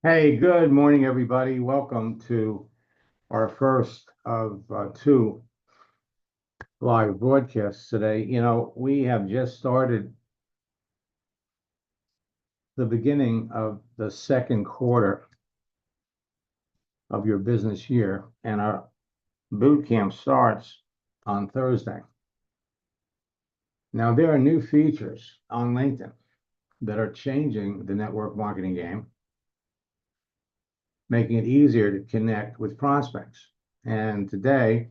Hey, good morning, everybody. Welcome to our first of two live broadcasts today. We have just started the beginning of the second quarter of your business year, and our boot camp starts on Thursday. Now, there are new features on LinkedIn that are changing the network marketing game, making it easier to connect with prospects. And today,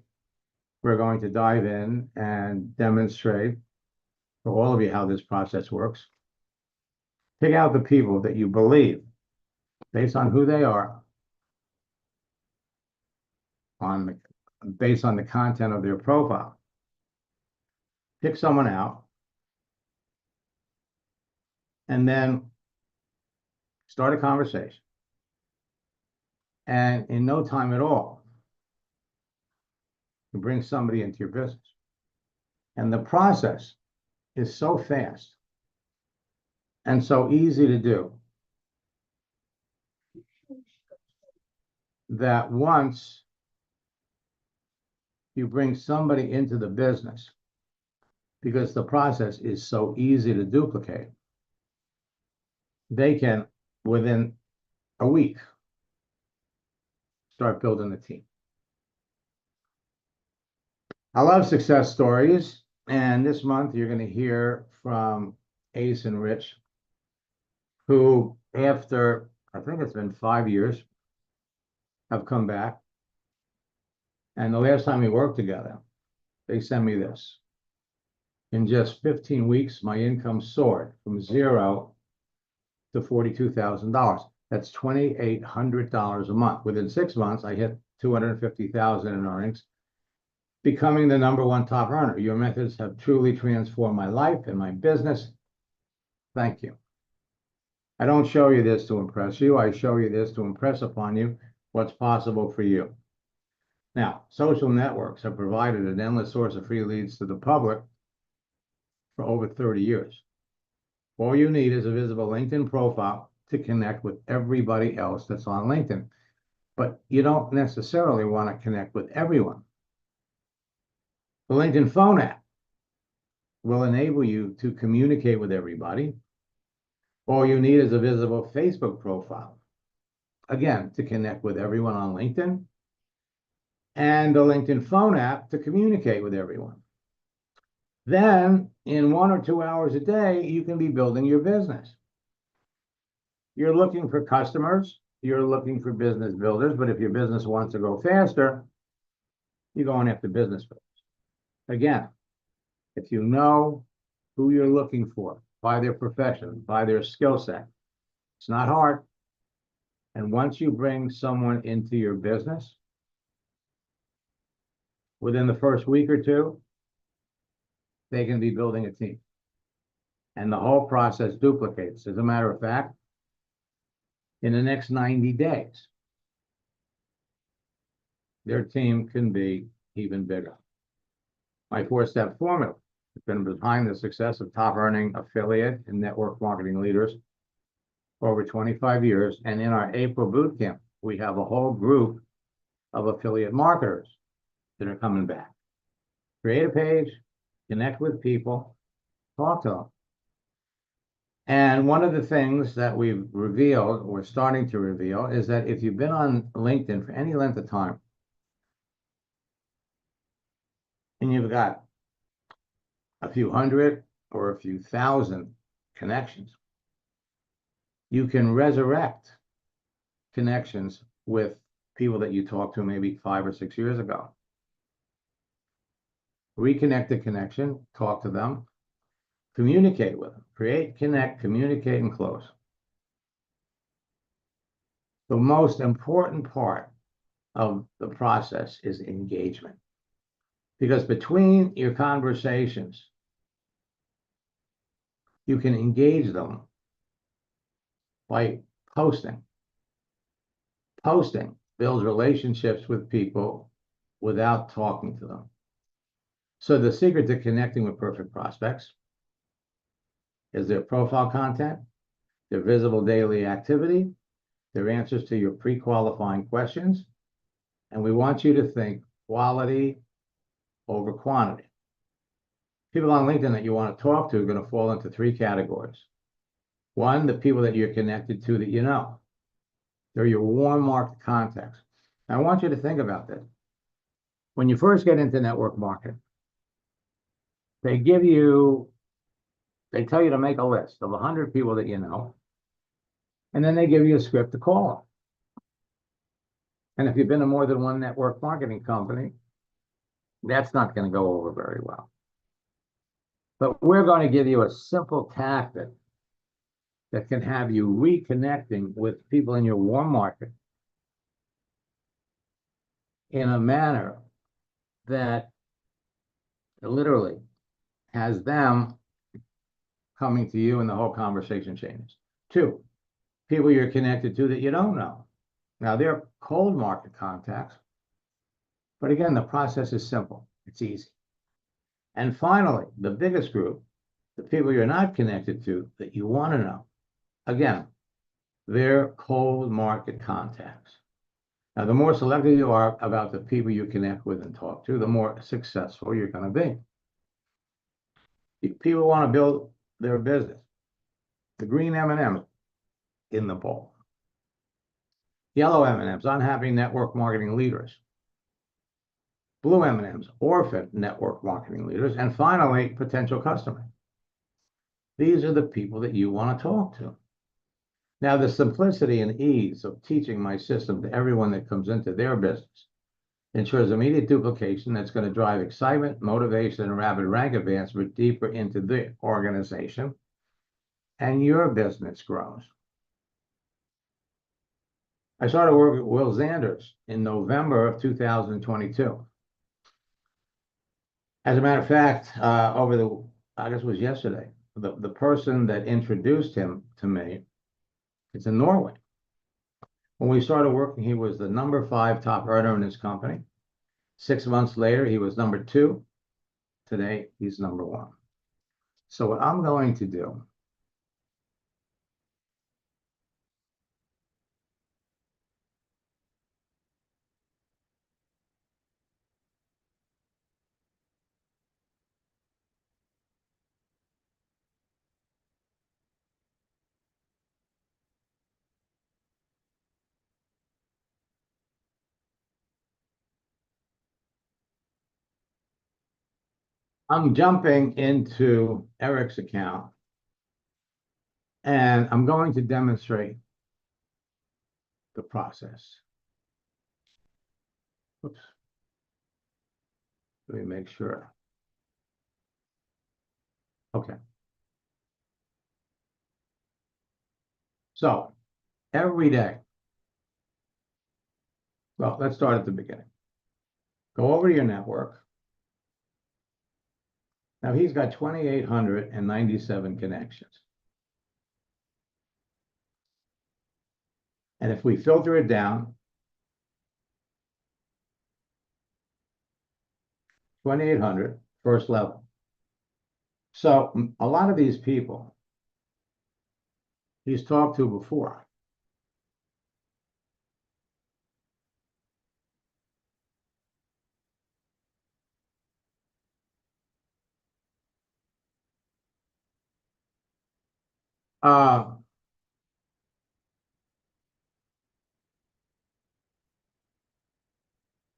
we're going to dive in and demonstrate for all of you how this process works. Pick out the people that you believe, based on who they are, based on the content of their profile. Pick someone out, and then start a conversation. And in no time at all, you bring somebody into your business. And the process is so fast and so easy to do that once you bring somebody into the business, because the process is so easy to duplicate, they can, within a week, start building a team. I love success stories, and this month you're going to hear from Ace and Rich, who, after I think it's been 5 years, have come back. And the last time we worked together, they sent me this. In just 15 weeks, my income soared from zero to $42,000. That's $2,800 a month. Within 6 months, I hit $250,000 in earnings, becoming the #1 top earner. Your methods have truly transformed my life and my business. Thank you. I don't show you this to impress you. I show you this to impress upon you what's possible for you. Now, social networks have provided an endless source of free leads to the public for over 30 years. All you need is a visible LinkedIn profile to connect with everybody else that's on LinkedIn. But you don't necessarily want to connect with everyone. The LinkedIn phone app will enable you to communicate with everybody. All you need is a visible Facebook profile, again, to connect with everyone on LinkedIn, and the LinkedIn phone app to communicate with everyone. Then, in 1 or 2 hours a day, you can be building your business. You're looking for customers, you're looking for business builders, but if your business wants to go faster, you're going after business builders. Again, if you know who you're looking for by their profession, by their skill set, it's not hard. And once you bring someone into your business, within the first week or two, they can be building a team. And the whole process duplicates. As a matter of fact, in the next 90 days, their team can be even bigger. My 4-step formula has been behind the success of top earning affiliate and network marketing leaders for over 25 years. And in our April bootcamp, we have a whole group of affiliate marketers that are coming back. Create a page, connect with people, talk to them. And one of the things that we've revealed, or starting to reveal, is that if you've been on LinkedIn for any length of time, and you've got a few hundred or a few thousand connections, you can resurrect connections with people that you talked to maybe 5 or 6 years ago. Reconnect the connection, talk to them, communicate with them, create, connect, communicate, and close. The most important part of the process is engagement. Because between your conversations, you can engage them by posting. Posting builds relationships with people without talking to them. So the secret to connecting with perfect prospects is their profile content, their visible daily activity, They're answers to your pre-qualifying questions. And we want you to think quality over quantity. People on LinkedIn that you want to talk to are going to fall into three categories. One, the people that you're connected to that you know. They're your warm market contacts. I want you to think about this. When you first get into network marketing, they tell you to make a list of 100 people that you know, and then they give you a script to call them. And if you've been to more than one network marketing company, that's not going to go over very well. But we're going to give you a simple tactic that can have you reconnecting with people in your warm market in a manner that literally has them coming to you and the whole conversation changes. Two, people you're connected to that you don't know. Now, they're cold market contacts, but again, the process is simple. It's easy. And finally, the biggest group, the people you're not connected to that you want to know. Again, they're cold market contacts. Now, the more selective you are about the people you connect with and talk to, the more successful you're going to be. People want to build their business. The green M&Ms in the bowl. Yellow M&Ms, unhappy network marketing leaders. Blue M&Ms, orphan network marketing leaders. And finally, potential customers. These are the people that you want to talk to. Now, the simplicity and ease of teaching my system to everyone that comes into their business ensures immediate duplication that's going to drive excitement, motivation, and rapid rank advancement deeper into the organization, and your business grows. I started working with Will Zanders in November of 2022. As a matter of fact, I guess it was yesterday, the person that introduced him to me is in Norway. When we started working, he was the number 5 top earner in his company. 6 months later, he was number 2. Today, he's number 1. So what I'm going to do, I'm jumping into Eric's account, and I'm going to demonstrate the process. Oops. Let me make sure. Okay. So every day, well, let's start at the beginning. Go over to your network. Now he's got 2,897 connections. And if we filter it down, 2,800, first level. So a lot of these people he's talked to before.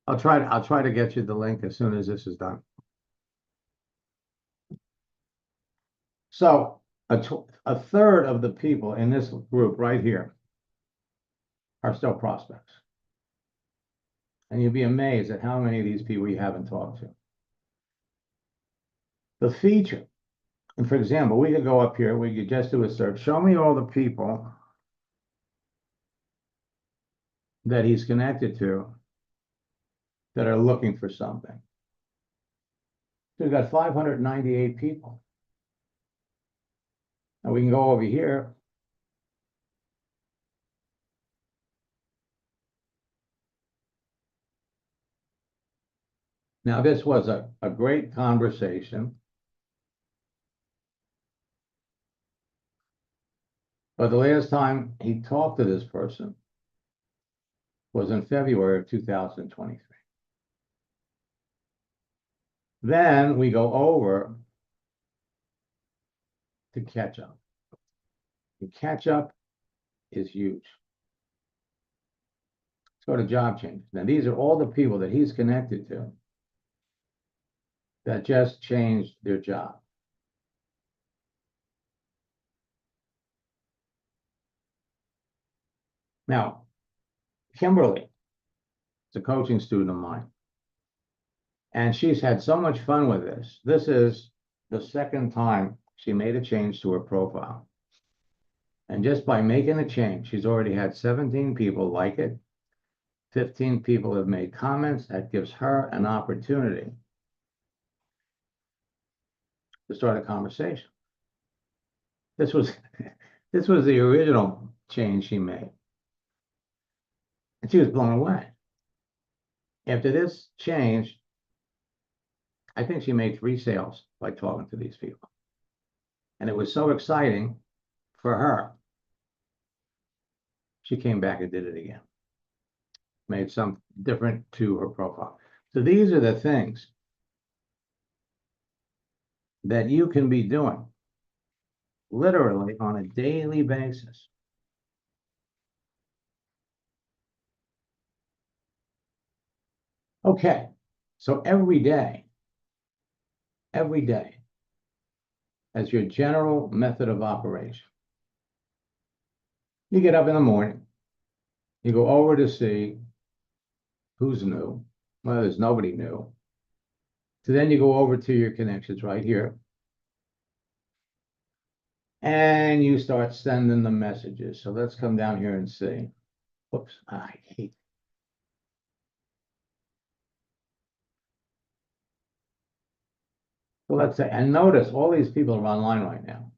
I'll try to get you the link as soon as this is done. So a third of the people in this group right here are still prospects. And you'd be amazed at how many of these people you haven't talked to. The feature, and for example, we could go up here, we could just do a search. Show me all the people that he's connected to that are looking for something. So we've got 598 people. And we can go over here. Now, this was a great conversation. But the last time he talked to this person, was in February of 2023. Then we go over to catch up. And catch up is huge. Let's go to job changes. Now, these are all the people that he's connected to that just changed their job. Now, Kimberly is a coaching student of mine, and she's had so much fun with this. This is the second time she made a change to her profile. And just by making a change, she's already had 17 people like it. 15 people have made comments. That gives her an opportunity to start a conversation. This was the original change she made. And she was blown away. After this change, I think she made 3 sales by talking to these people. And it was so exciting for her. She came back and did it again. Made some different to her profile. So these are the things that you can be doing literally on a daily basis. Okay, so every day, as your general method of operation, you get up in the morning, you go over to see who's new. Well, there's nobody new. So then you go over to your connections right here. And you start sending the messages. So let's come down here and see. Whoops, I hate. So let's say, and notice all these people are online right now.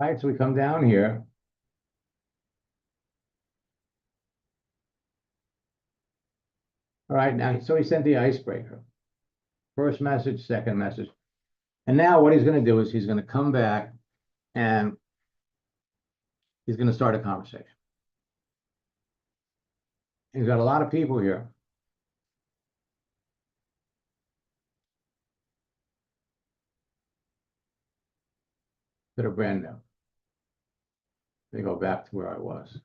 All right, so we come down here. All right, now, so he sent the icebreaker. First message, second message. And now what he's going to do is he's going to come back and he's going to start a conversation. He's got a lot of people here. That are brand new. Let me go back to where I was.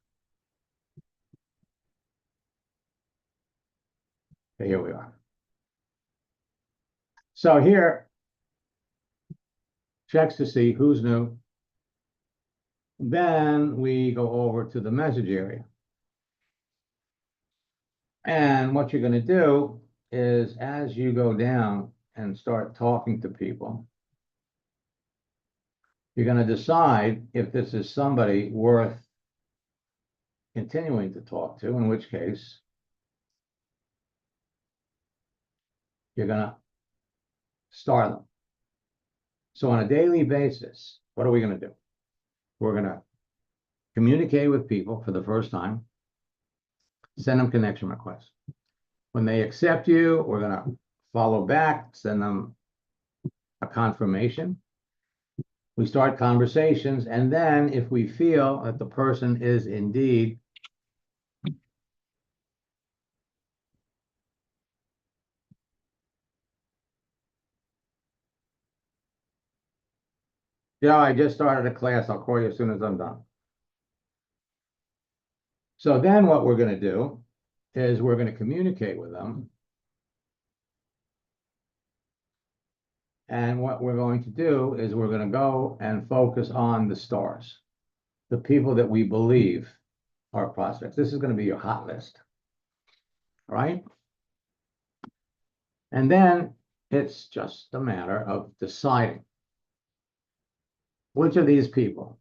Okay, here we are. So here, checks to see who's new. Then we go over to the message area. And what you're going to do is as you go down and start talking to people, you're going to decide if this is somebody worth continuing to talk to, in which case you're going to star them. So on a daily basis, what are we going to do? We're going to communicate with people for the first time, send them connection requests. When they accept you, we're going to follow back, send them a confirmation. We start conversations, and then if we feel that the person is indeed I just started a class. I'll call you as soon as I'm done. So then what we're going to do is we're going to communicate with them. And what we're going to do is we're going to go and focus on the stars, the people that we believe are prospects. This is going to be your hot list. All right? And then it's just a matter of deciding which of these people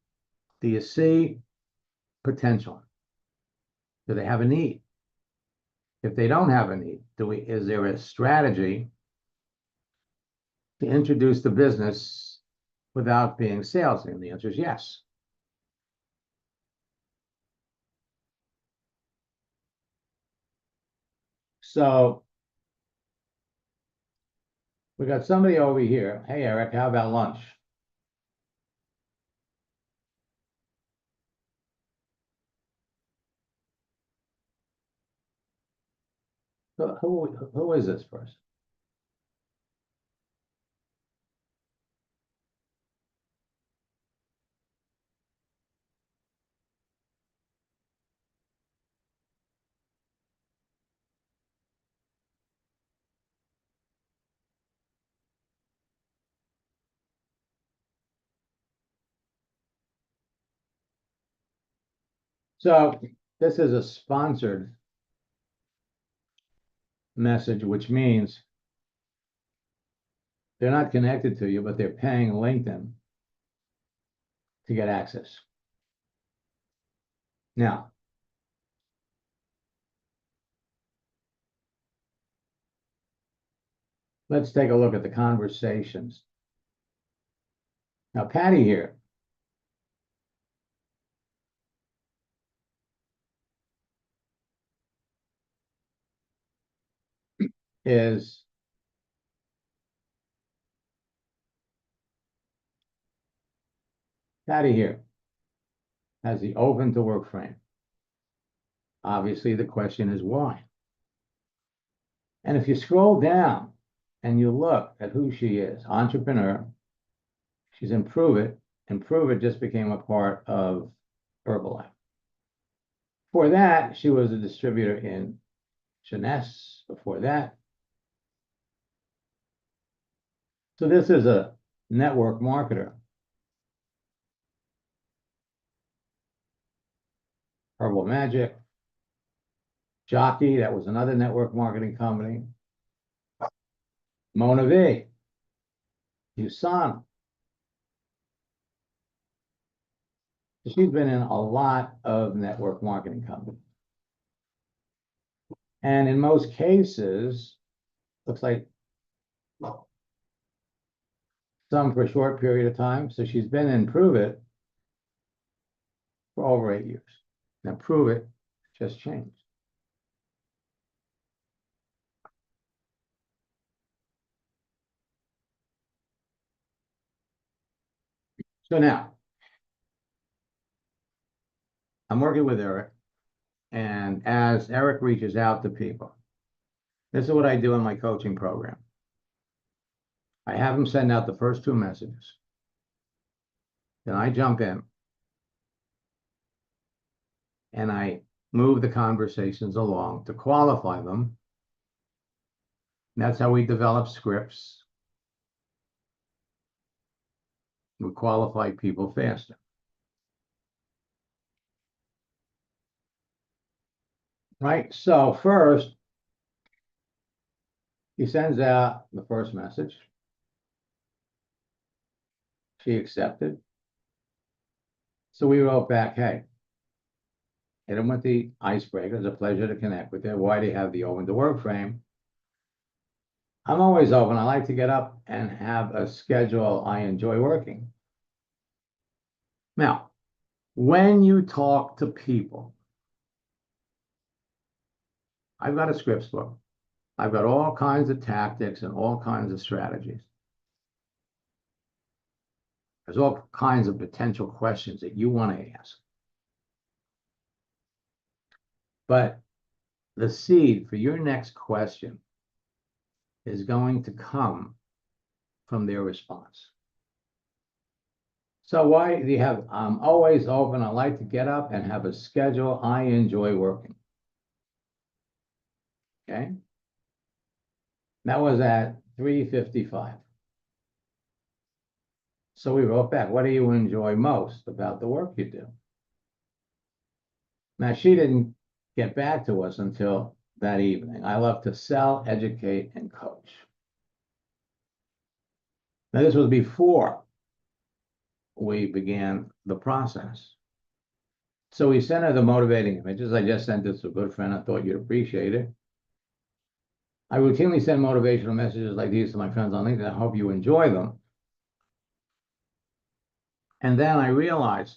do you see potential? Do they have a need? If they don't have a need, is there a strategy to introduce the business without being salesy? And the answer is yes. So We got somebody over here. Hey, Eric, how about lunch? Who is this person? So this is a sponsored message, which means they're not connected to you, but they're paying LinkedIn to get access. Now, let's take a look at the conversations. Now, Patty here is Patty here has the open to work frame. Obviously, the question is why? And if you scroll down and you look at who she is, entrepreneur, she's in Pruvit, and Pruvit just became a part of Herbalife. Before that, she was a distributor in Jeunesse. Before that, so this is a network marketer. Herbal Magic, Shaklee, that was another network marketing company. Modere, USANA. So she's been in a lot of network marketing companies. And in most cases, looks like some for a short period of time. So she's been in Pruvit for over 8 years. Now Pruvit just changed. So now I'm working with Eric, and as Eric reaches out to people, this is what I do in my coaching program. I have him send out the first 2 messages. Then I jump in and I move the conversations along to qualify them. And that's how we develop scripts. We qualify people faster. Right? So first, he sends out the first message. She accepted. So we wrote back, hey, hit him with the icebreaker. It's a pleasure to connect with you. Why do you have the open to work frame? I'm always open. I like to get up and have a schedule I enjoy working. Now, when you talk to people, I've got a scripts book. I've got all kinds of tactics and all kinds of strategies. There's all kinds of potential questions that you want to ask. But the seed for your next question is going to come from their response. So why do you have, I'm always open. I like to get up and have a schedule I enjoy working. Okay. That was at 3:55. So we wrote back, what do you enjoy most about the work you do? Now, she didn't get back to us until that evening. I love to sell, educate, and coach. Now, this was before we began the process. So we sent her the motivating images. I just sent this to a good friend. I thought you'd appreciate it. I routinely send motivational messages like these to my friends on LinkedIn. I hope you enjoy them. And then I realized,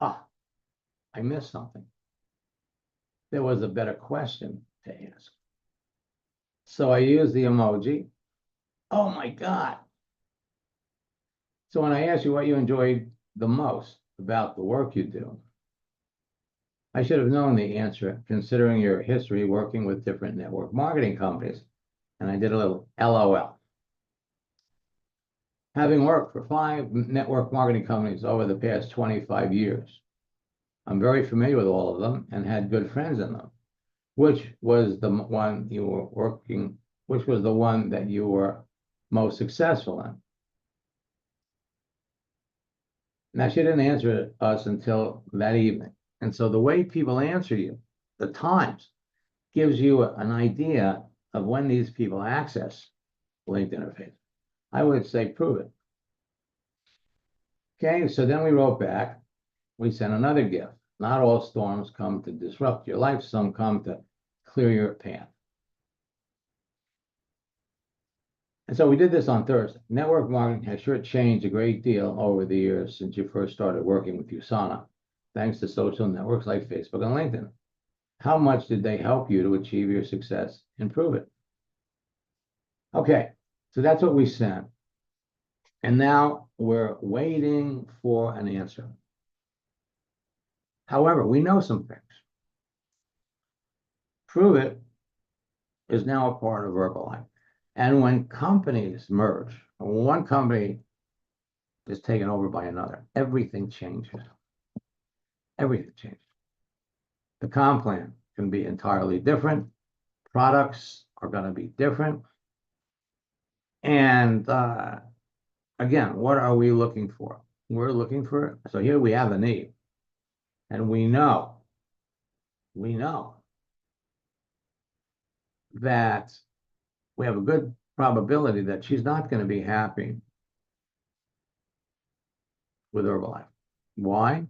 I missed something. There was a better question to ask. So I used the emoji Oh my God. So when I asked you what you enjoyed the most about the work you do, I should have known the answer considering your history working with different network marketing companies. And I did a little LOL. Having worked for 5 network marketing companies over the past 25 years, I'm very familiar with all of them and had good friends in them. Which was the one you were working, which was the one that you were most successful in? Now, she didn't answer us until that evening. And so the way people answer you, the times, gives you an idea of when these people access LinkedIn or Facebook. I would say Pruvit. Okay, so then we wrote back. We sent another gift. Not all storms come to disrupt your life. Some come to clear your path. And so we did this on Thursday. Network marketing has sure changed a great deal over the years since you first started working with USANA, thanks to social networks like Facebook and LinkedIn. How much did they help you to achieve your success? Improve it. Okay, so that's what we sent. And now we're waiting for an answer. However, we know some things. Pruvit is now a part of Herbalife. And when companies merge, when one company is taken over by another, everything changes. Everything changes. The comp plan can be entirely different. Products are going to be different. And again, what are we looking for? We're looking for, so here we have a need. And we know that we have a good probability that she's not going to be happy with Herbalife. Why?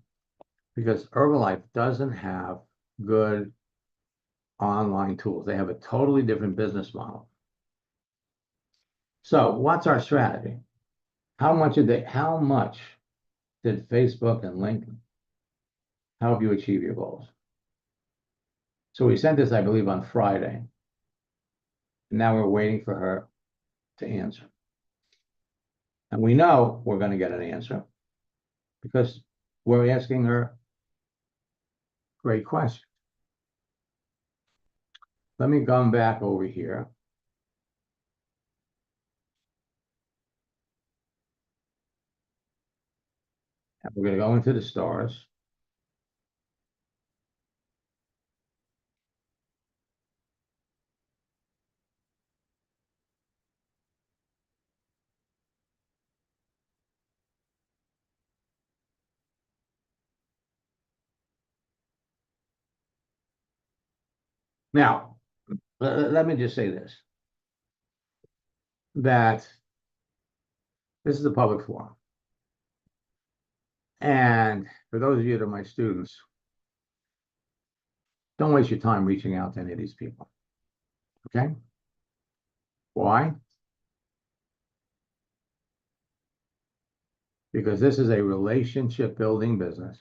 Because Herbalife doesn't have good online tools. They have a totally different business model. So what's our strategy? How much did Facebook and LinkedIn help you achieve your goals? So we sent this, I believe, on Friday. And now we're waiting for her to answer. And we know we're going to get an answer because we're asking her great questions. Let me come back over here. And we're going to go into the stars. Now, let me just say this, that this is a public forum. And for those of you that are my students, don't waste your time reaching out to any of these people. Okay? Why? Because this is a relationship building business.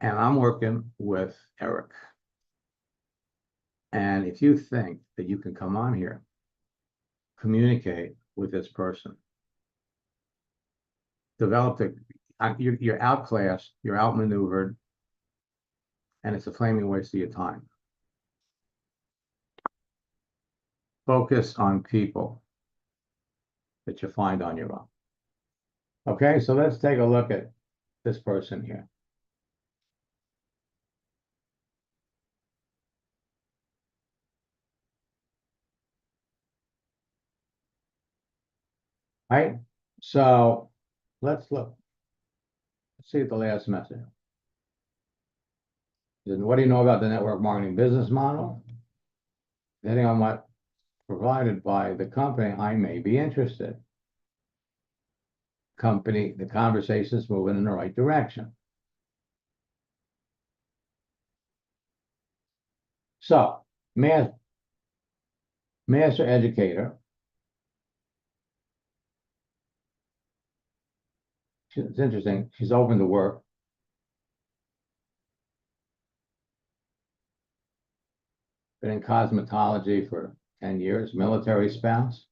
And I'm working with Eric. And if you think that you can come on here, communicate with this person, develop you're outclassed, you're outmaneuvered, and it's a flaming waste of your time. Focus on people that you find on your own. Okay, so let's take a look at this person here. Right? So let's look. Let's see at the last message. What do you know about the network marketing business model? Depending on what provided by the company, I may be interested. The conversation is moving in the right direction. So, master educator. It's interesting. She's open to work. Been in cosmetology for 10 years, military spouse.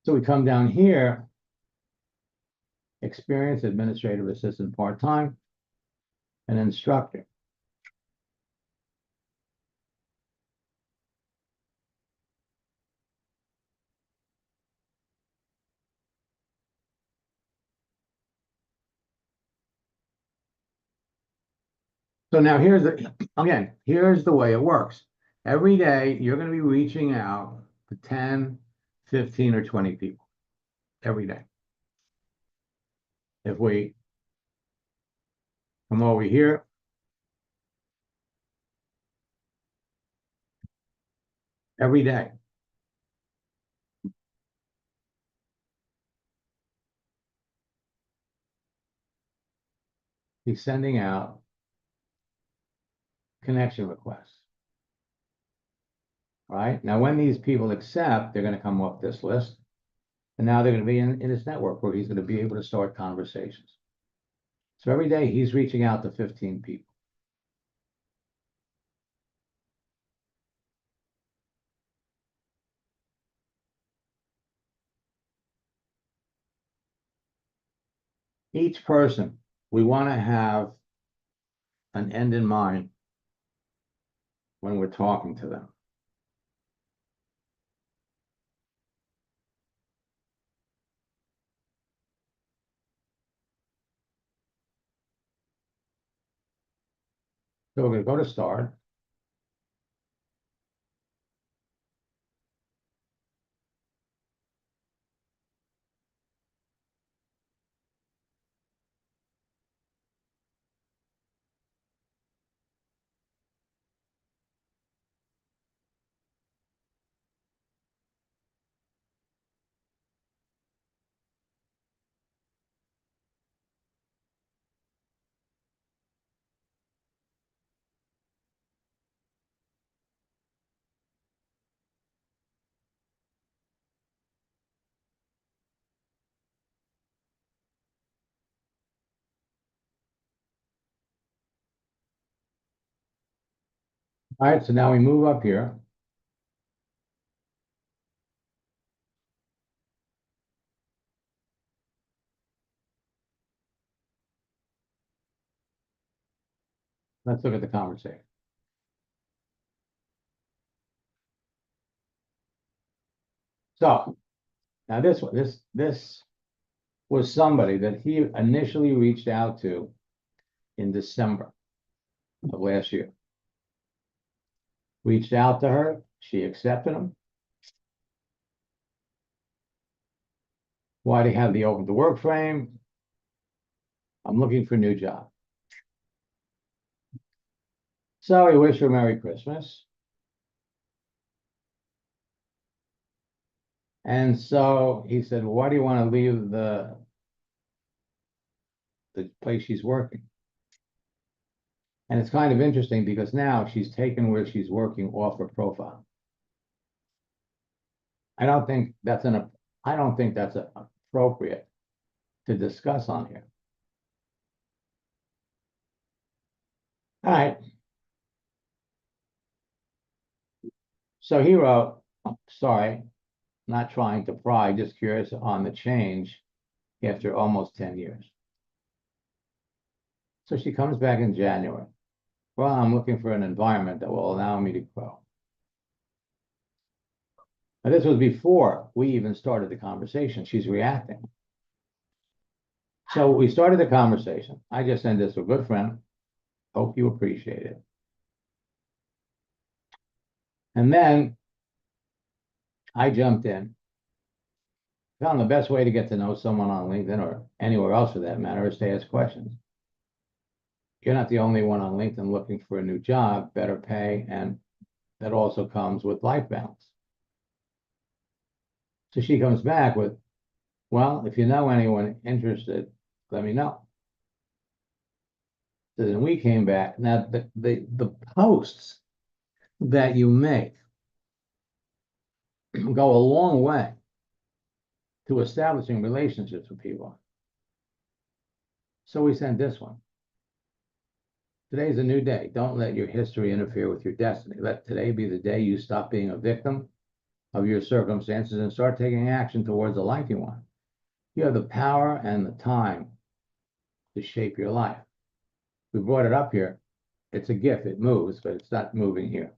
So we come down here, experienced administrative assistant part-time, an instructor. So now here's the way it works. Every day you're going to be reaching out to 10, 15, or 20 people every day. If we come over here, every day. He's sending out connection requests. All right. Now, when these people accept, they're going to come off this list. And now they're going to be in his network where he's going to be able to start conversations. So every day he's reaching out to 15 people. Each person, we want to have an end in mind when we're talking to them. So we're going to go to start. All right, so now we move up here. Let's look at the conversation. So now this was somebody that he initially reached out to in December of last year. Reached out to her, she accepted him. Why do you have the open to work frame? I'm looking for a new job. So he wished her a Merry Christmas. And so he said, well, why do you want to leave the place she's working? And it's kind of interesting because now she's taken where she's working off her profile. I don't think that's appropriate to discuss on here. All right. So he wrote, sorry, not trying to pry, just curious on the change after almost 10 years. So she comes back in January. Well, I'm looking for an environment that will allow me to grow. Now, this was before we even started the conversation. She's reacting. So we started the conversation. I just sent this to a good friend. Hope you appreciate it. And then I jumped in. Found the best way to get to know someone on LinkedIn or anywhere else for that matter is to ask questions. You're not the only one on LinkedIn looking for a new job, better pay, and that also comes with life balance. So she comes back with, well, if you know anyone interested, let me know. So then we came back. Now, the posts that you make go a long way to establishing relationships with people. So we sent this one. Today's a new day. Don't let your history interfere with your destiny. Let today be the day you stop being a victim of your circumstances and start taking action towards the life you want. You have the power and the time to shape your life. We brought it up here. It's a gift. It moves, but it's not moving here.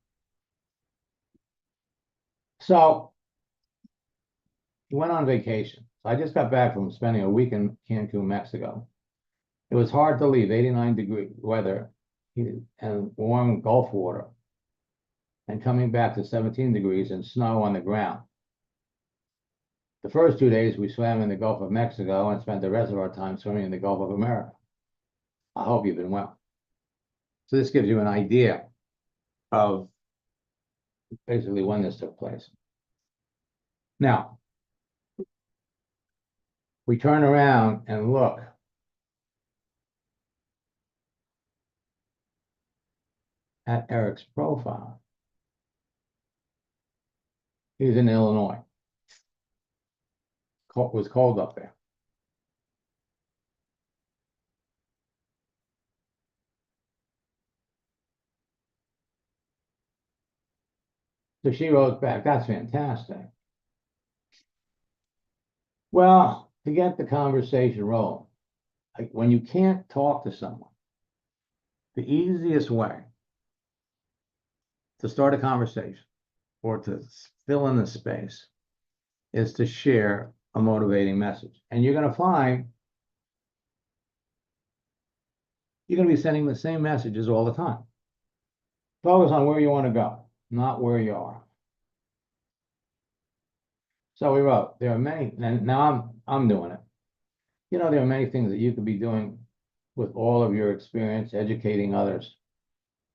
So he went on vacation. I just got back from spending a week in Cancun, Mexico. It was hard to leave, 89-degree weather and warm Gulf water, and coming back to 17 degrees and snow on the ground. The first 2 days we swam in the Gulf of Mexico and spent the rest of our time swimming in the Gulf of America. I hope you've been well. So this gives you an idea of basically when this took place. Now, we turn around and look at Eric's profile. He's in Illinois. It was cold up there. So she wrote back, that's fantastic. Well, to get the conversation rolling, when you can't talk to someone, the easiest way to start a conversation or to fill in the space is to share a motivating message. And you're going to find you're going to be sending the same messages all the time. Focus on where you want to go, not where you are. So we wrote, there are many, and now I'm doing it. You know, there are many things that you could be doing with all of your experience, educating others,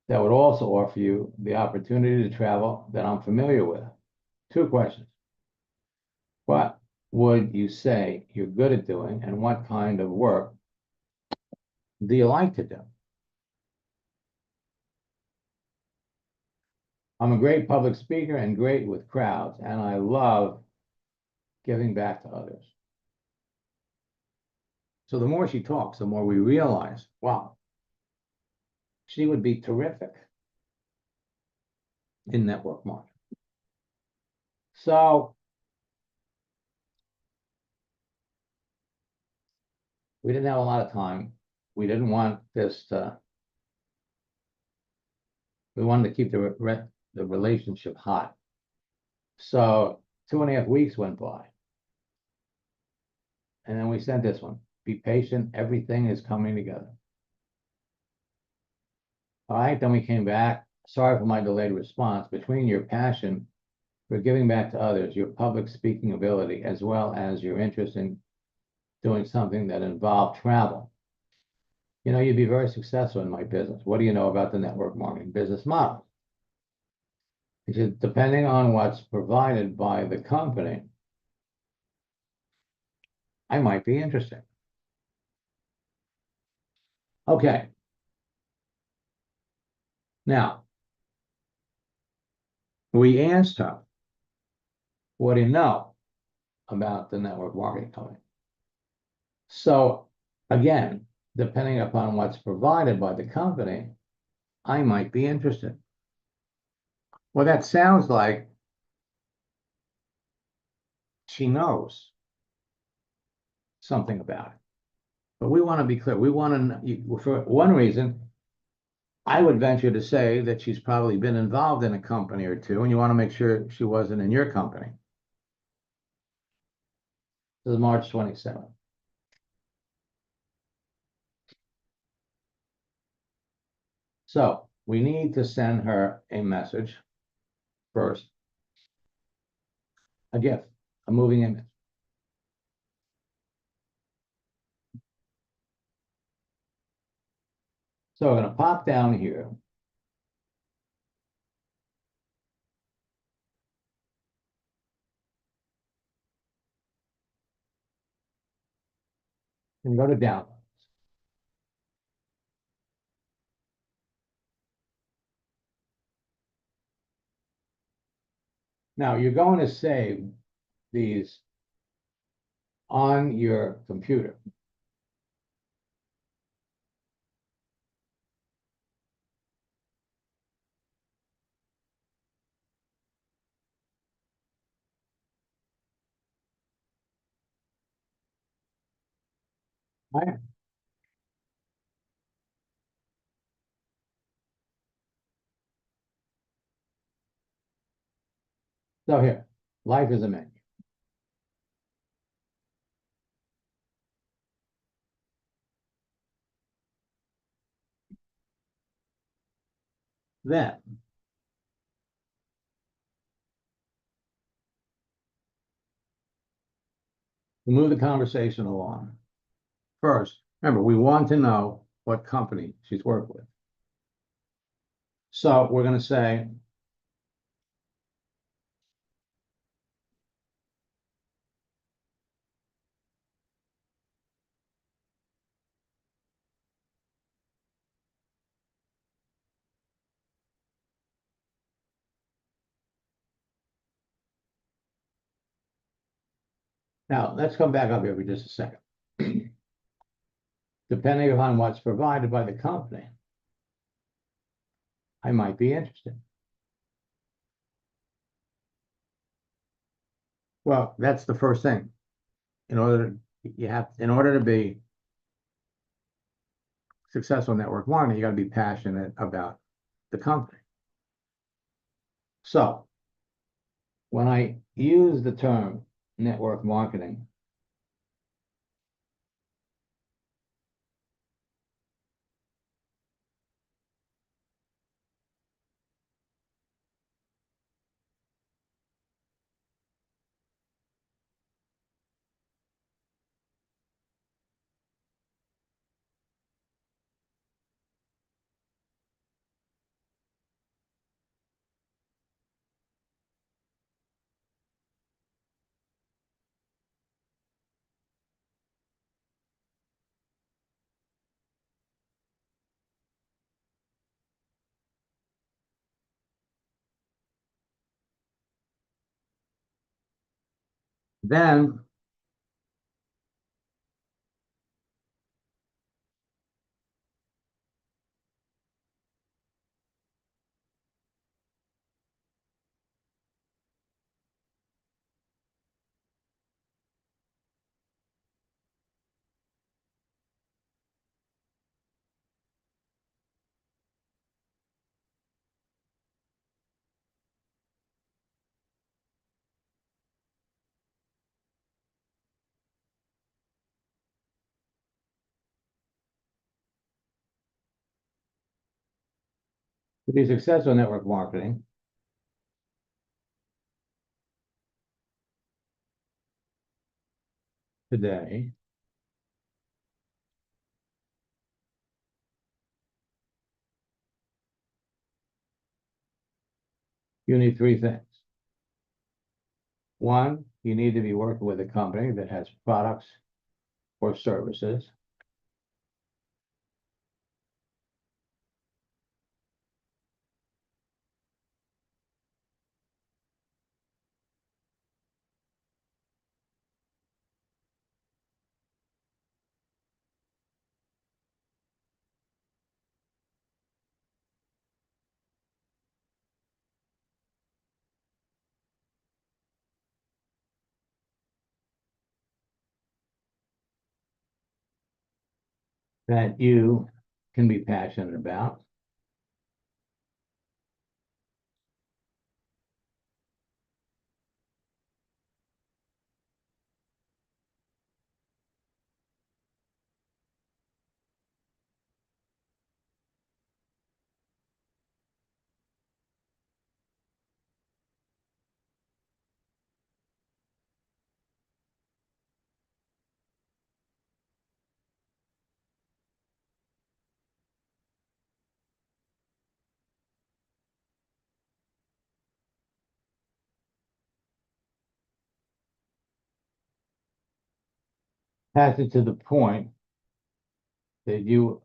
that would also offer you the opportunity to travel that I'm familiar with. 2 questions. What would you say you're good at doing, and what kind of work do you like to do? I'm a great public speaker and great with crowds, and I love giving back to others. So the more she talks, the more we realize, wow, she would be terrific in network marketing. So we didn't have a lot of time. We didn't want this to, we wanted to keep the relationship hot. So 2.5 weeks went by. And then we sent this one. Be patient. Everything is coming together. All right. Then we came back. Sorry for my delayed response. Between your passion for giving back to others, your public speaking ability, as well as your interest in doing something that involved travel, you know, you'd be very successful in my business. What do you know about the network marketing business model? He said, depending on what's provided by the company, I might be interested. Okay. Now, we asked her, what do you know about the network marketing company? So again, depending upon what's provided by the company, I might be interested. Well, that sounds like she knows something about it. But we want to be clear. We want to, for one reason, I would venture to say that she's probably been involved in a company or two, and you want to make sure she wasn't in your company. This is March 27th. So we need to send her a message first, a gift, a moving image. So I'm going to pop down here. And go to downloads. Now you're going to save these on your computer. Right? So here, life is a menu. Then we move the conversation along. First, remember, we want to know what company she's worked with. So we're going to say, now let's come back up here for just a second. Depending upon what's provided by the company, I might be interested. Well, that's the first thing. In order to be successful in network marketing, you got to be passionate about the company. So when I use the term network marketing, then to be successful in network marketing, today, you need three things. One, you need to be working with a company that has products or services. That you can be passionate about. Passionate to the point that you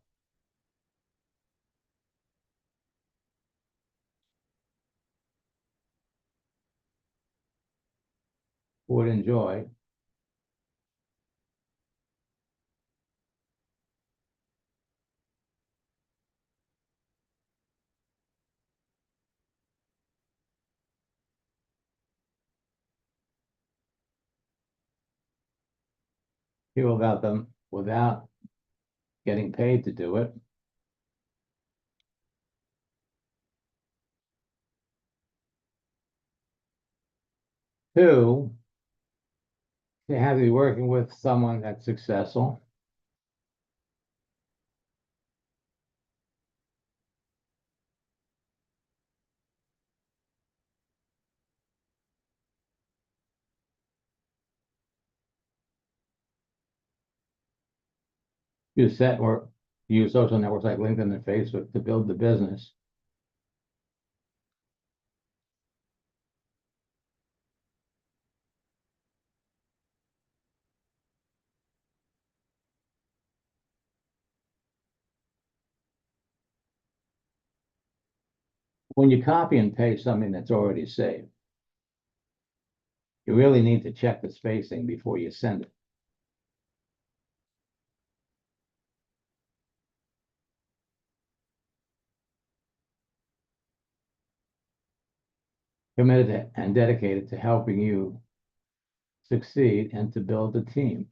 would enjoy hear about them without getting paid to do it. Two, to have you working with someone that's successful. Use set or use social networks like LinkedIn and Facebook to build the business. When you copy and paste something that's already saved, you really need to check the spacing before you send it. Committed and dedicated to helping you succeed and to build a team.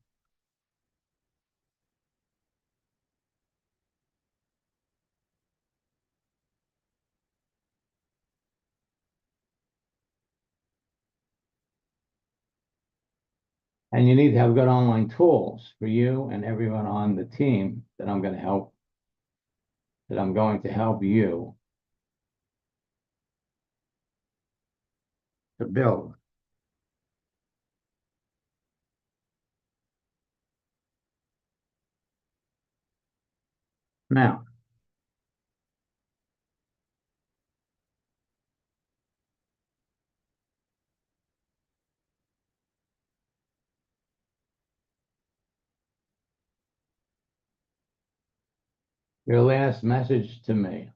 And you need to have good online tools for you and everyone on the team that I'm going to help you to build. Now, your last message to me.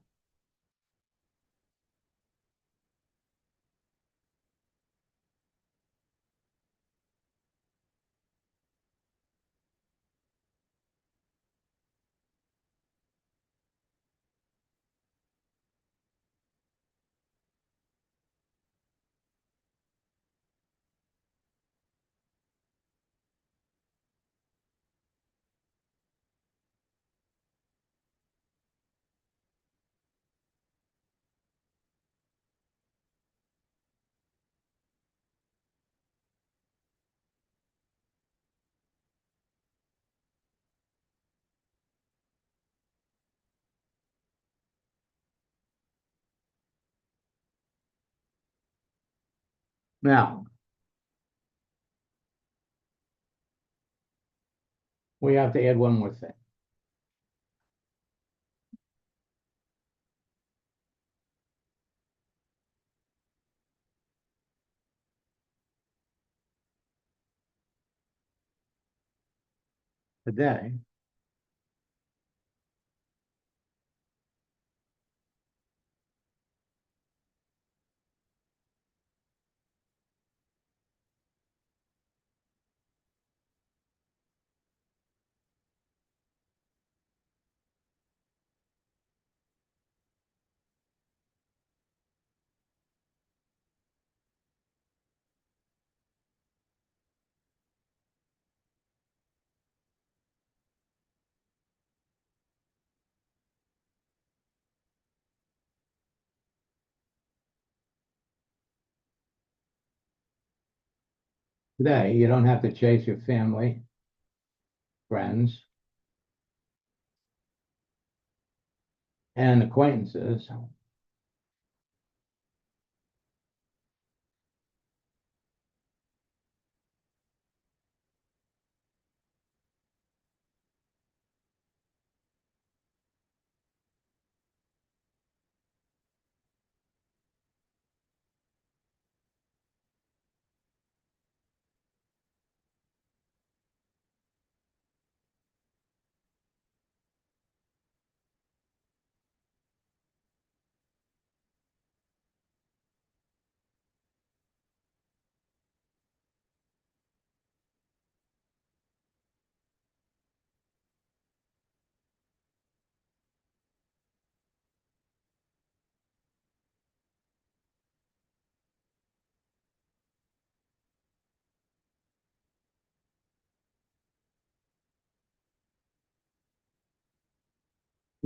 Now, we have to add one more thing. Today, you don't have to chase your family, friends, and acquaintances.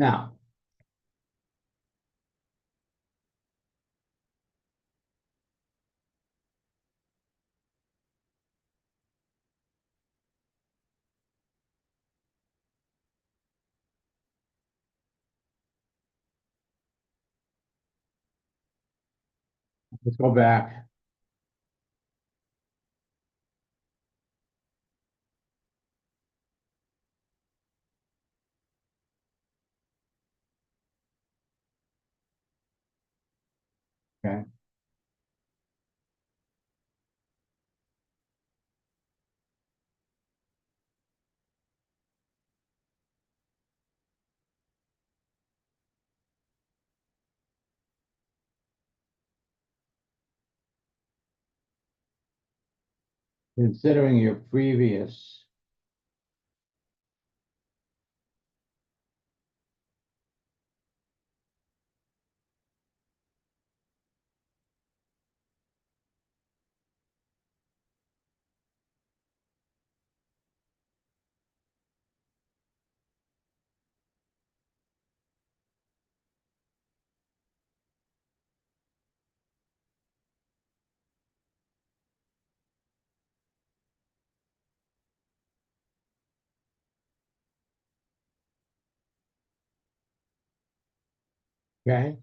Now, let's go back. Okay. Considering your previous, okay?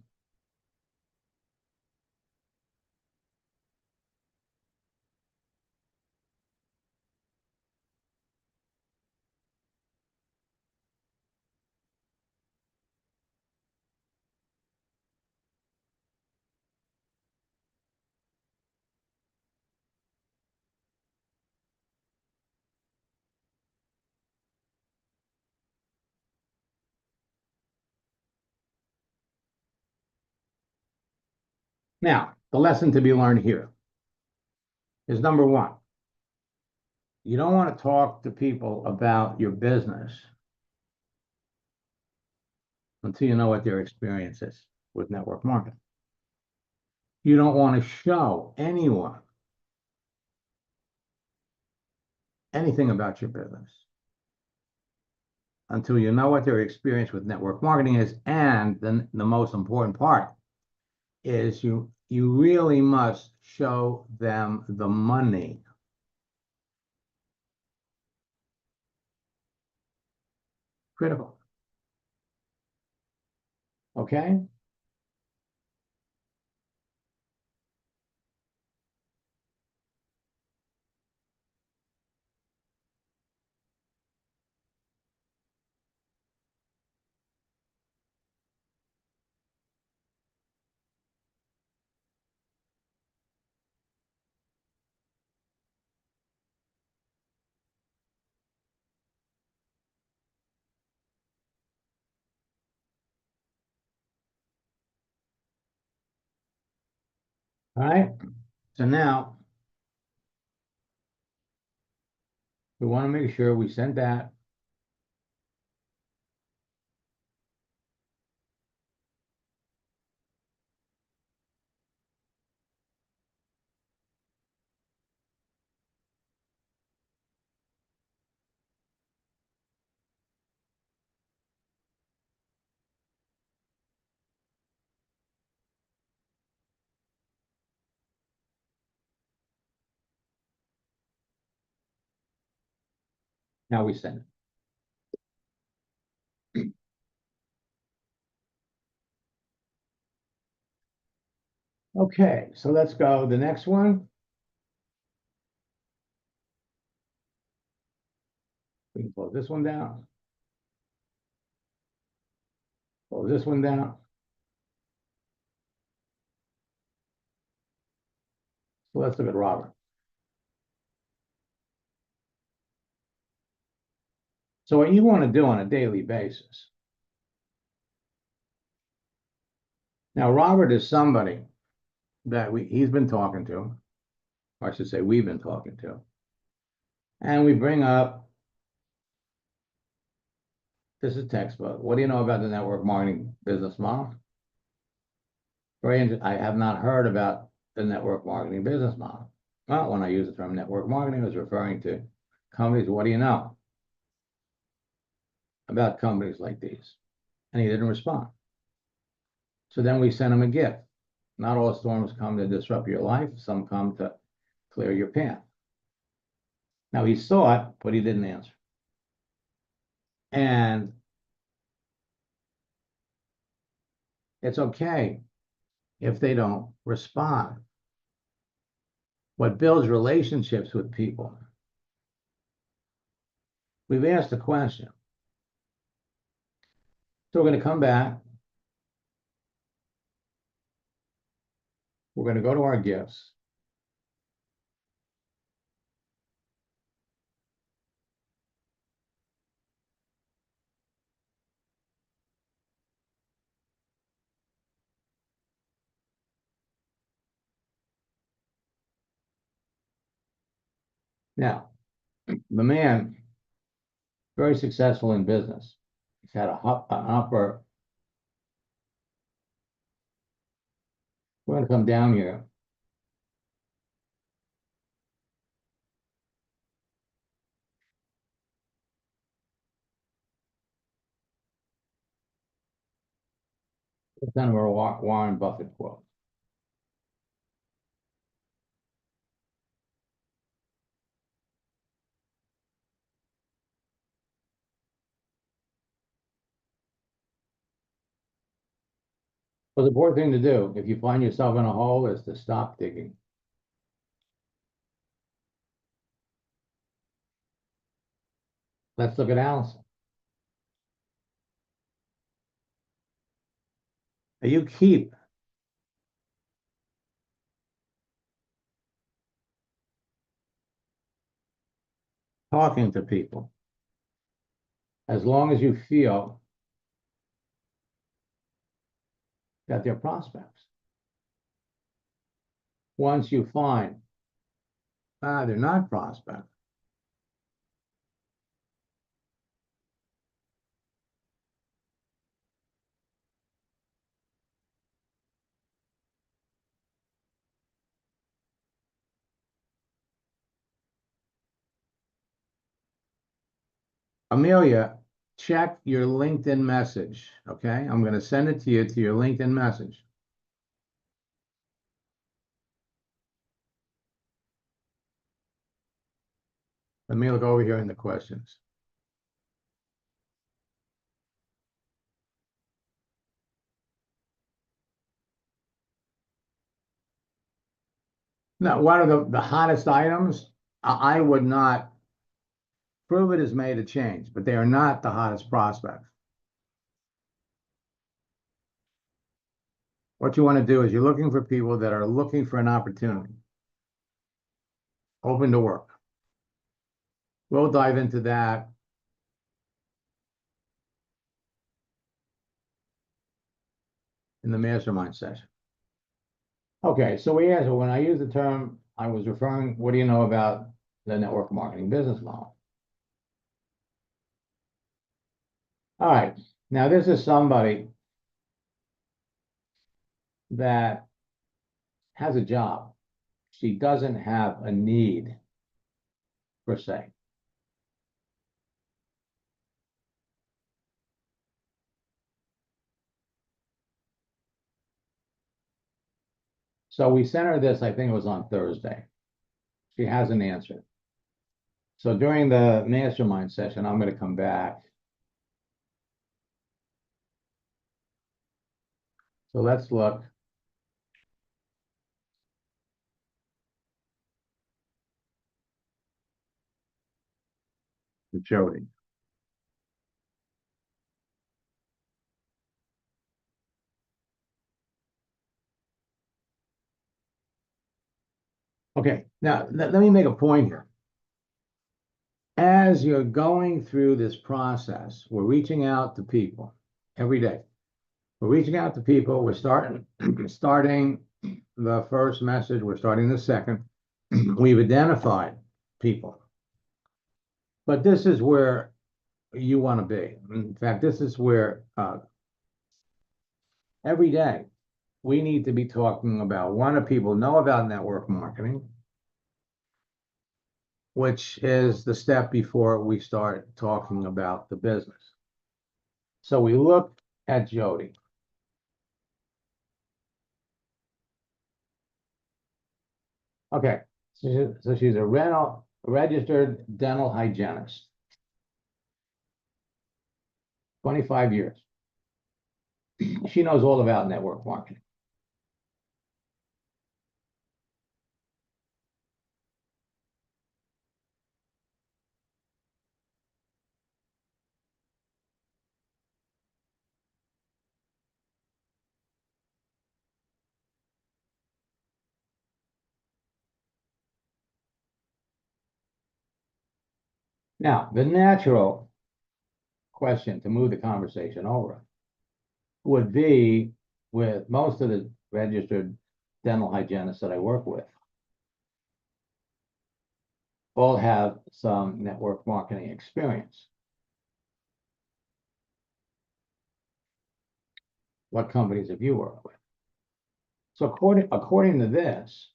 Now, the lesson to be learned here is number one, you don't want to talk to people about your business until you know what their experience is with network marketing. You don't want to show anyone anything about your business until you know what their experience with network marketing is. And then the most important part is you really must show them the money. Critical. Okay? All right. So now we want to make sure we send that. Now we send it. Okay, so let's go. The next one. We can close this one down. Close this one down. So let's look at Robert. So what you want to do on a daily basis. Now, Robert is somebody that he's been talking to, or I should say we've been talking to. And we bring up, this is textbook. What do you know about the network marketing business model? I have not heard about the network marketing business model. Well, when I use the term network marketing, I was referring to companies. What do you know about companies like these? and he didn't respond. So then we sent him a gift. Not all storms come to disrupt your life. Some come to clear your path. Now he saw it, but he didn't answer. And it's okay if they don't respond. What builds relationships with people? We've asked a question. So we're going to come back. We're going to go to our gifts. Now, the man, very successful in business. He's had an upper. We're going to come down here. It's kind of a Warren Buffett quote. Well, the important thing to do, if you find yourself in a hole, is to stop digging. Let's look at Allison. Now, you keep talking to people as long as you feel that they're prospects. Once you find, they're not prospects, Amelia, check your LinkedIn message, okay? I'm going to send it to you to your LinkedIn message. Let me look over here in the questions. Now, one of the hottest items, I would not, Pruvit has made a change, but they are not the hottest prospects. What you want to do is you're looking for people that are looking for an opportunity, open to work. We'll dive into that in the mastermind session. Okay, so we asked, when I use the term, I was referring, what do you know about the network marketing business model? All right, now this is somebody that has a job. She doesn't have a need, per se. So we sent her this, I think it was on Thursday. She hasn't answered. So during the mastermind session, I'm going to come back. So let's look. Jody. Okay, now let me make a point here. As you're going through this process, we're reaching out to people every day. We're reaching out to people. We're starting the first message. We're starting the second. We've identified people. But this is where you want to be. In fact, this is where every day we need to be talking about, one, of people know about network marketing, which is the step before we start talking about the business. So we look at Jody. Okay, so she's a registered dental hygienist. 25 years. She knows all about network marketing. Now, the natural question to move the conversation over would be with most of the registered dental hygienists that I work with, all have some network marketing experience. What companies have you worked with? So according to this,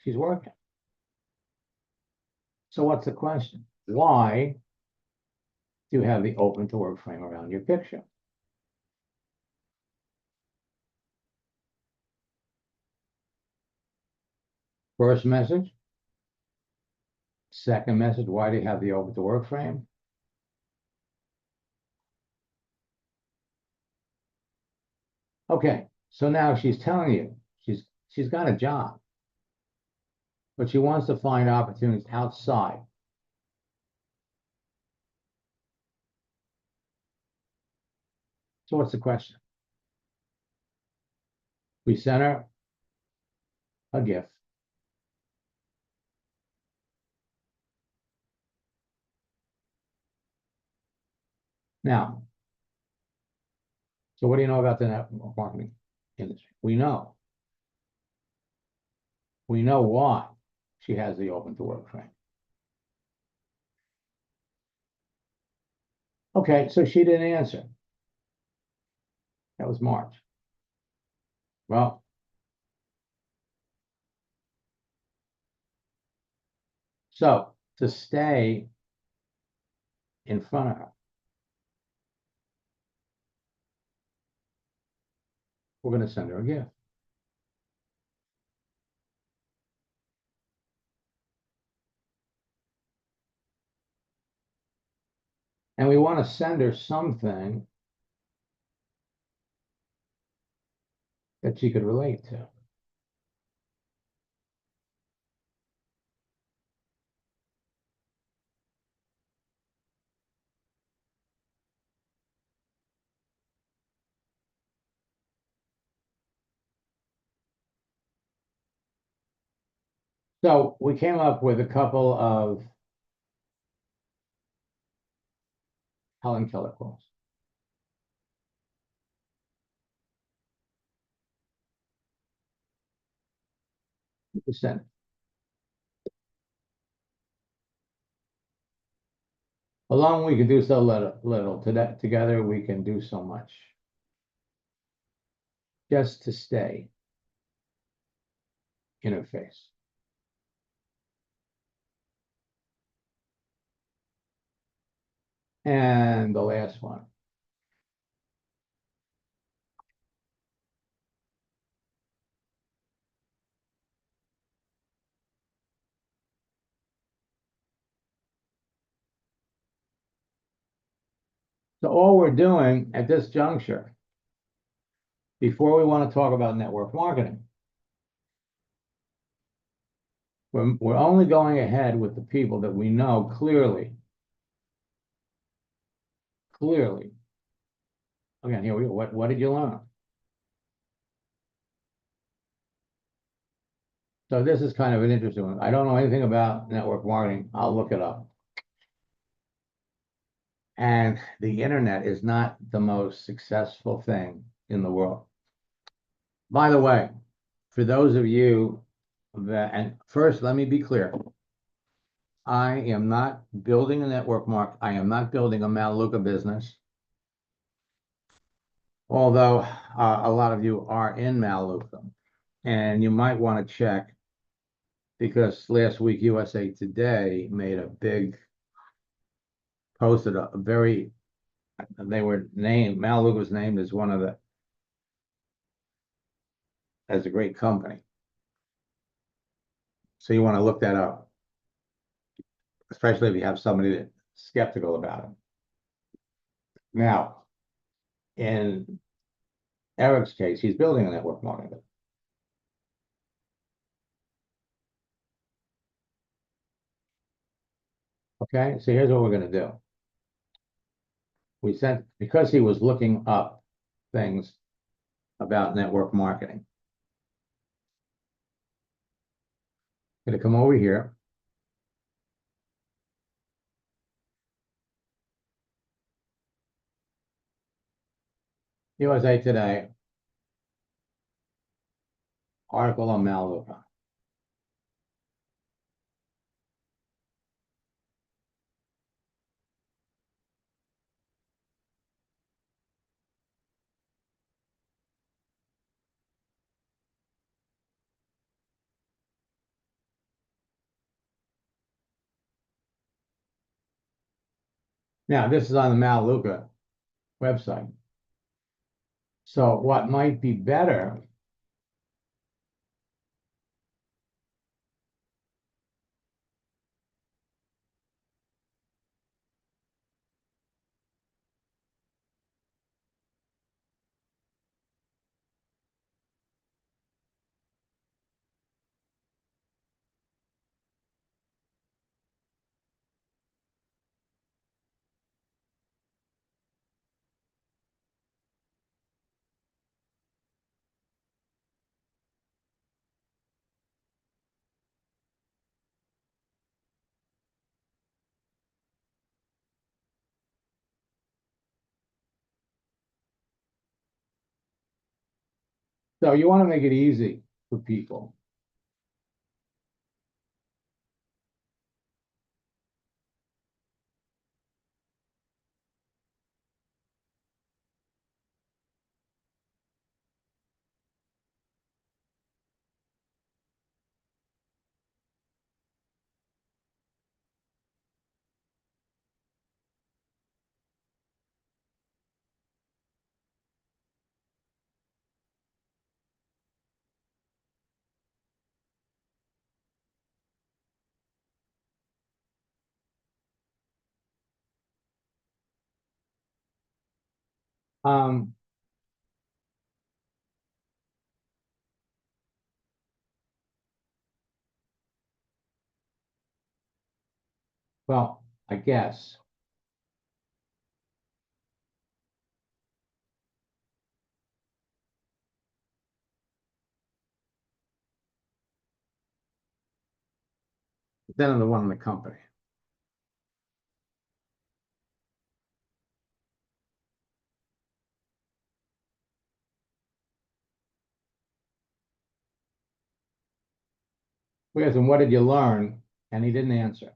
she's working. So what's the question? Why do you have the open to work frame around your picture? First message. Second message, why do you have the open to work frame? Okay, so now she's telling you she's got a job, but she wants to find opportunities outside. So what's the question? We sent her a gift. Now, so what do you know about the network marketing industry? We know why she has the open to work frame. Okay, so she didn't answer. That was March. Well, so to stay in front of her, we're going to send her a gift. And we want to send her something that she could relate to. So we came up with a couple of Helen Keller quotes. Percent. Alone we can do so little. Together we can do so much. Just to stay interface. And the last one. So all we're doing at this juncture, before we want to talk about network marketing, we're only going ahead with the people that we know clearly. Again, here we go. What did you learn? So this is kind of an interesting one. I don't know anything about network marketing. I'll look it up. And the internet is not the most successful thing in the world. By the way, for those of you that, and first, let me be clear. I am not building a network market. I am not building a Melaleuca business. although a lot of you are in Melaleuca, and you might want to check because last week USA Today made a big posted a very they were named Melaleuca was named as one of the as a great company. So you want to look that up, especially if you have somebody that's skeptical about it. Now, in Eric's case, he's building a network marketing. Okay, so here's what we're going to do. We sent, because he was looking up things about network marketing. Going to come over here. USA Today, article on Melaleuca. Now, this is on the Melaleuca website. So what might be better so you want to make it easy for people. Um, well, I guess. Then I'm the one in the company. We asked him, what did you learn? And he didn't answer.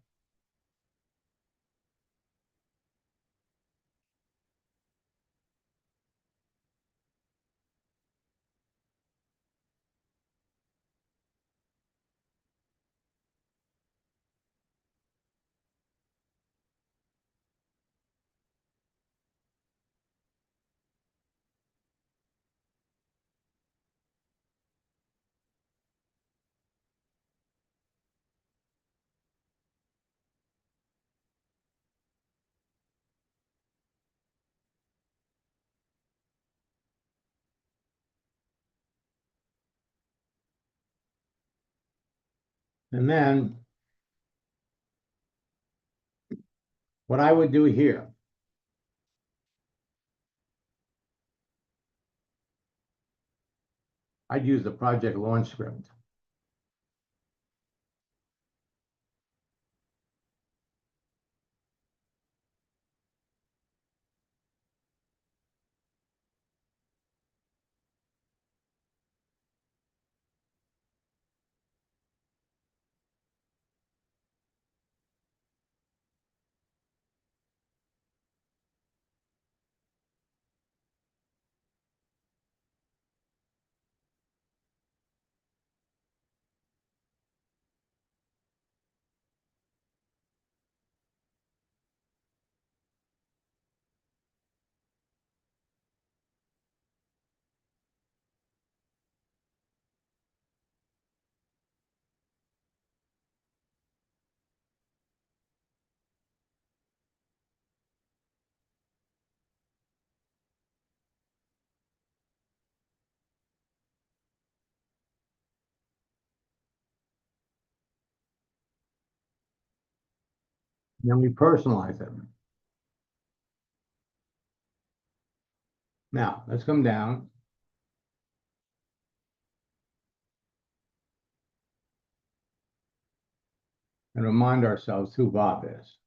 And then what I would do here, I'd use the project launch script. Then we personalize it. Now, let's come down. And remind ourselves who Bob is.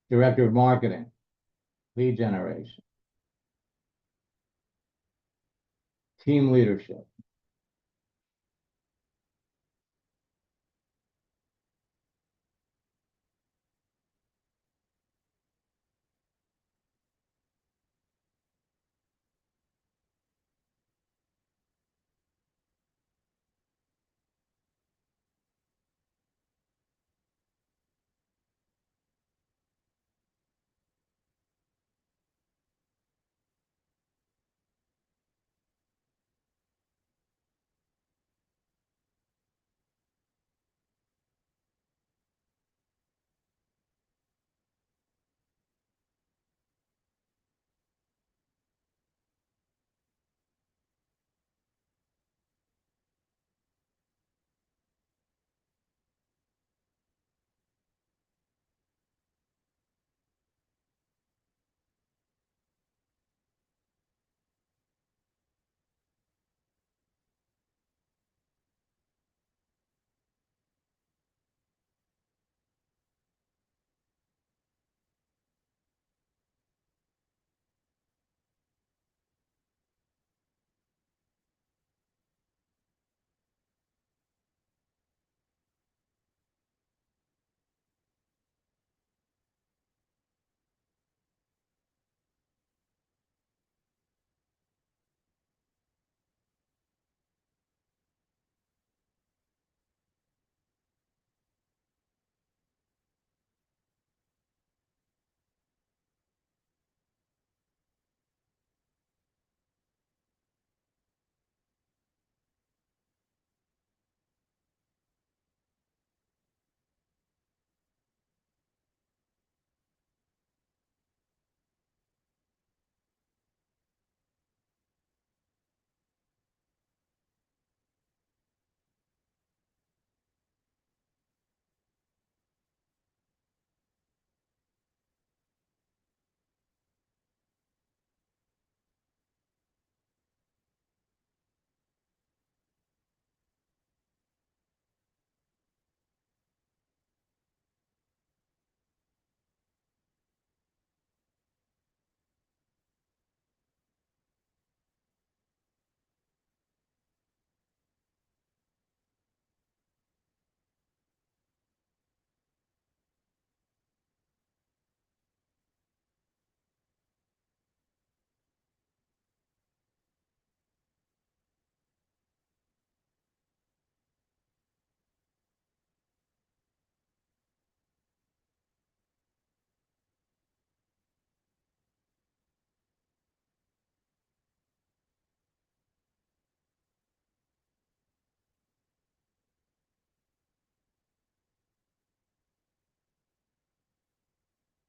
Director of Marketing, Lead Generation, Team Leadership.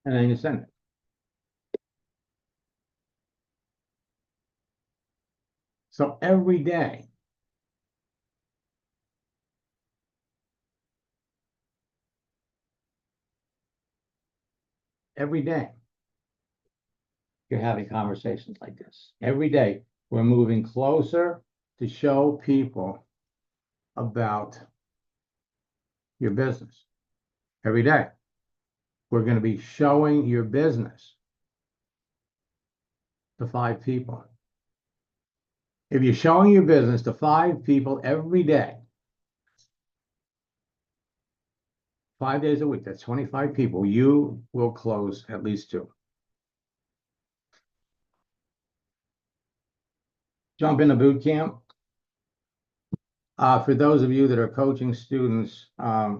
And then you send it. So every day, every day, you're having conversations like this. Every day, we're moving closer to show people about your business. Every day, we're going to be showing your business to 5 people. If you're showing your business to 5 people every day, 5 days a week, that's 25 people, you will close at least 2. Jump into boot camp. For those of you that are coaching students, I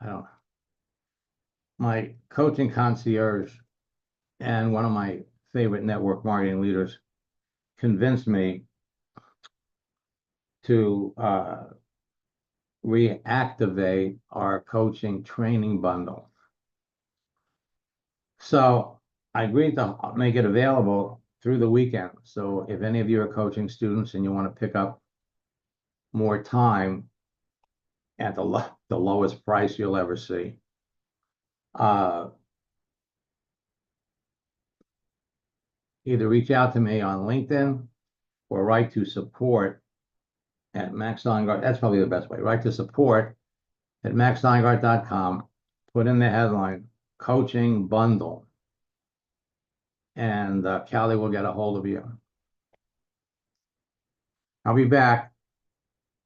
don't know, my coaching concierge and one of my favorite network marketing leaders convinced me to reactivate our coaching training bundle. So I agreed to make it available through the weekend. So if any of you are coaching students and you want to pick up more time at the lowest price you'll ever see. Either reach out to me on LinkedIn or write to support at Max Steingart. That's probably the best way. Write to support at maxsteingart.com. Put in the headline, coaching bundle. And Callie will get a hold of you. I'll be back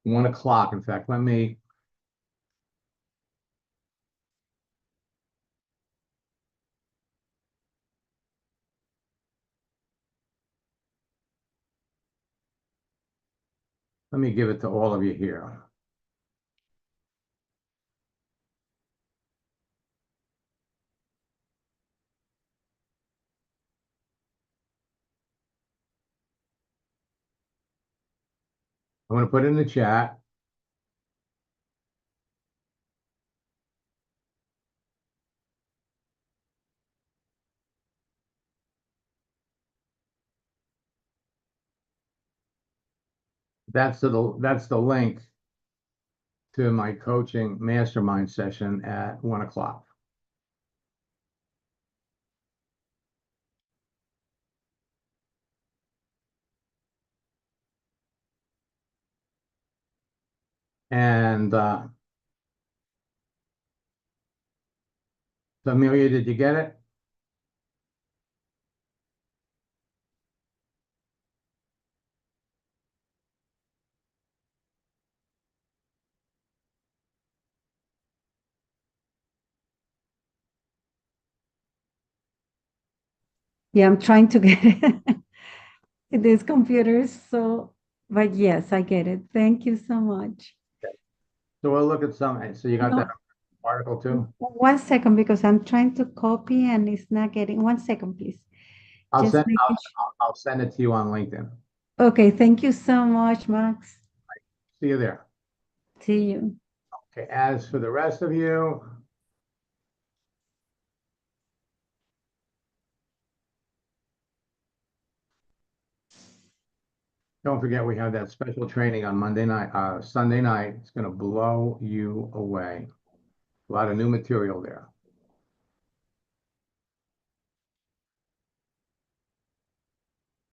1 o'clock. In fact, let me give it to all of you here. I'm going to put it in the chat. That's the link to my coaching mastermind session at 1 o'clock. And so Amelia, did you get it? Yeah, I'm trying to get it. This computer is so, but yes, I get it. Thank you so much. So we'll look at some. So you got that No, article too? 1 second, because I'm trying to copy and it's not getting. 1 second, please. I'll Just send making sure. I'll send it to you on LinkedIn. Okay, thank you so much, Max. See you there. See you. Okay, as for the rest of you, don't forget we have that special training on Sunday night. It's going to blow you away. A lot of new material there.